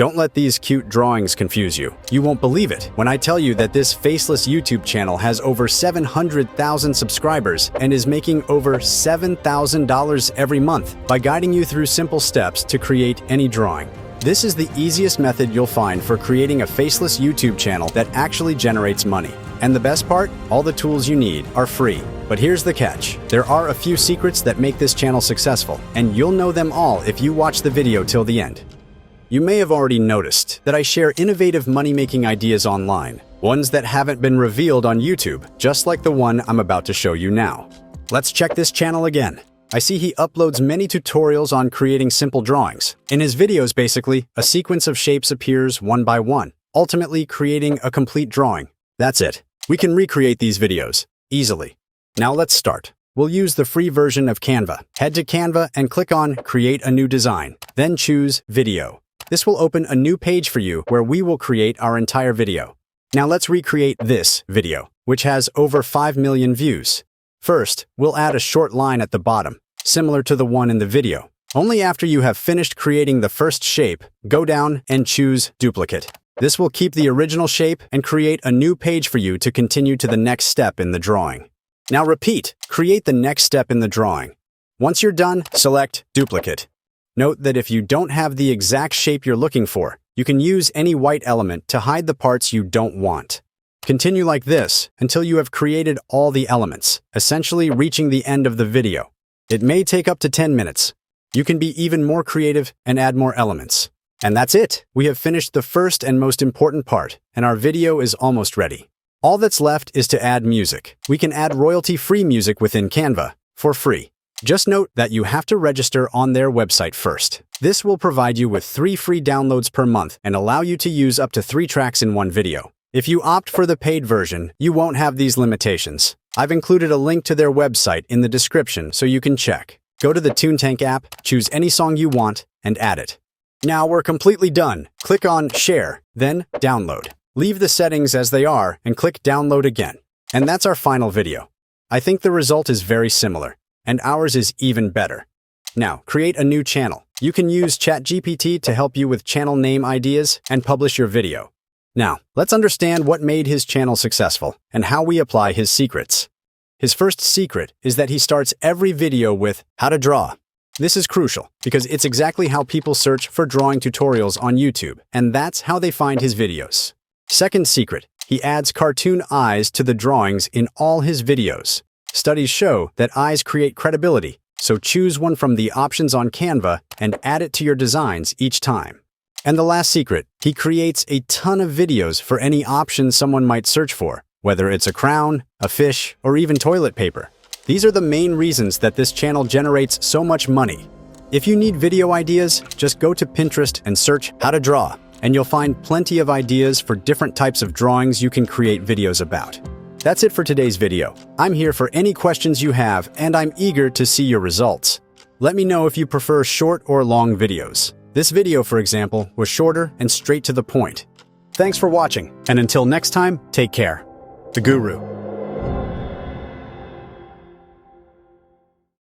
Don't let these cute drawings confuse you. You won't believe it when I tell you that this Faceless YouTube channel has over 700,000 subscribers and is making over $7,000 every month by guiding you through simple steps to create any drawing. This is the easiest method you'll find for creating a faceless YouTube channel that actually generates money. And the best part? All the tools you need are free. But here's the catch. There are a few secrets that make this channel successful, and you'll know them all if you watch the video till the end. You may have already noticed that I share innovative money-making ideas online, ones that haven't been revealed on YouTube, just like the one I'm about to show you now. Let's check this channel again. I see he uploads many tutorials on creating simple drawings. In his videos, basically, a sequence of shapes appears one by one, ultimately creating a complete drawing. That's it. We can recreate these videos easily. Now let's start. We'll use the free version of Canva. Head to Canva and click on Create a New Design. Then choose Video. This will open a new page for you where we will create our entire video. Now let's recreate this video, which has over 5 million views. First, we'll add a short line at the bottom, similar to the one in the video. Only after you have finished creating the first shape, go down and choose Duplicate. This will keep the original shape and create a new page for you to continue to the next step in the drawing. Now repeat, create the next step in the drawing. Once you're done, select Duplicate. Note that if you don't have the exact shape you're looking for, you can use any white element to hide the parts you don't want. Continue like this until you have created all the elements, essentially reaching the end of the video. It may take up to 10 minutes. You can be even more creative and add more elements. And that's it. We have finished the first and most important part, and our video is almost ready. All that's left is to add music. We can add royalty-free music within Canva for free. Just note that you have to register on their website first. This will provide you with 3 free downloads per month and allow you to use up to 3 tracks in one video. If you opt for the paid version, you won't have these limitations. I've included a link to their website in the description so you can check. Go to the TuneTank app, choose any song you want, and add it. Now we're completely done. Click on Share, then Download. Leave the settings as they are and click Download again. And that's our final video. I think the result is very similar, and ours is even better. Now, create a new channel. You can use ChatGPT to help you with channel name ideas and publish your video. Now, let's understand what made his channel successful and how we apply his secrets. His first secret is that he starts every video with how to draw. This is crucial because it's exactly how people search for drawing tutorials on YouTube, and that's how they find his videos. Second secret, he adds cartoon eyes to the drawings in all his videos. Studies show that eyes create credibility, so choose one from the options on Canva and add it to your designs each time. And the last secret, he creates a ton of videos for any option someone might search for, whether it's a crown, a fish, or even toilet paper. These are the main reasons that this channel generates so much money. If you need video ideas, just go to Pinterest and search how to draw, and you'll find plenty of ideas for different types of drawings you can create videos about. That's it for today's video. I'm here for any questions you have, and I'm eager to see your results. Let me know if you prefer short or long videos. This video, for example, was shorter and straight to the point. Thanks for watching, and until next time, take care. The Guru.